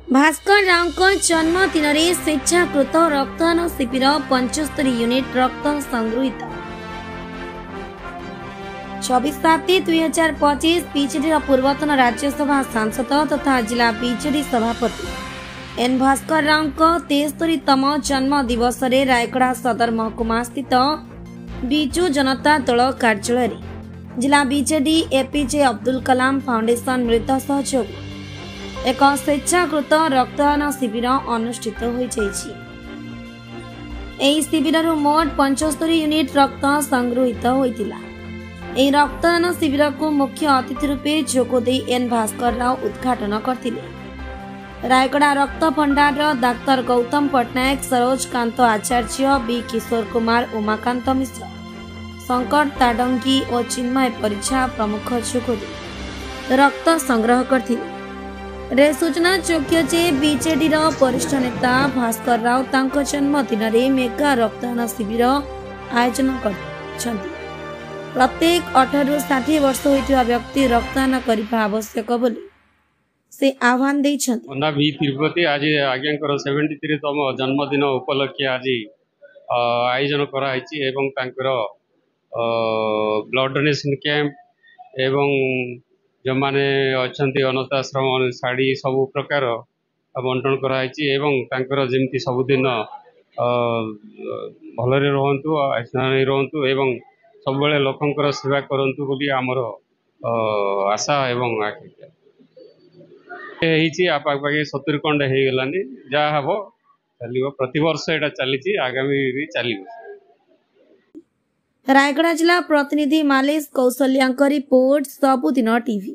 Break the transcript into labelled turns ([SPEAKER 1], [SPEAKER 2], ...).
[SPEAKER 1] भास्कर राव जन्मदिन में स्वेच्छाकृत रक्तदान शिविर 75 यूनिट रक्त संगृहित 26/7/2025 बीजेडी पूर्वतन राज्यसभा सांसद तथा जिला बीजेडी सभापति एन भास्कर राव 73तम जन्म दिवस रे रायगड़ा सदर महकुमा स्थित बिजू जनता दल कार्यालय जिला BJD APJ Abdul Kalam foundation मिलित सहयोग एक स्वेच्छाकृत रक्तदान शिविर अनुष्ठित होइछि। एही शिविर मोट 75 यूनिट रक्त संगृहित होइतिला। एही रक्तदान शिविर को मुख्य अतिथि रूपे जोगदे एन भास्कर राव उद्घाटन करथिले। रायगड़ा रक्त भंडार डाक्तर गौतम पट्टनायक, सरोज कांत आचार्य, बी किशोर कुमार, उमाकांत मिश्र, शंकर ताडंगी और चिन्मय परिछा प्रमुख जोगदे रक्त संग्रह करथिले। रे सूचना योग्य जे बीजेडी वरिष्ठ नेता भास्कर राव तांको जन्मदिन रे मेगा रक्तदान शिविर आयोजन करछन्ति। प्रत्येक 18 ରୁ 60 वर्ष होइतिबा व्यक्ति रक्तदान करिबा आवश्यक बोली से आह्वान दैछन्ति।
[SPEAKER 2] ना भी तिरुपति आज आज्ञाकर 73तम जन्मदिन उपलक्षे आज आयोजन कराइछि एवं तांकर ब्लड डोनेशन कैंप एवं जो माने अच्छी अनाथ आश्रम शाढ़ी सब प्रकार बंटन कराई एवं तांकर जेमती सबुदिन भलरे रहंतु रहंतु एवं सब बेले लोकंकर सेवा करंतु बोली आमर आशा एवं आकांक्षा एही आपाखे 70 खंड हो गलानी जहाँ हम चलो प्रति वर्ष यहाँ चली आगामी भी चलो।
[SPEAKER 1] रायगड़ा जिला प्रतिनिधि मालेश कौशल्या रिपोर्ट सबुदिन टीवी।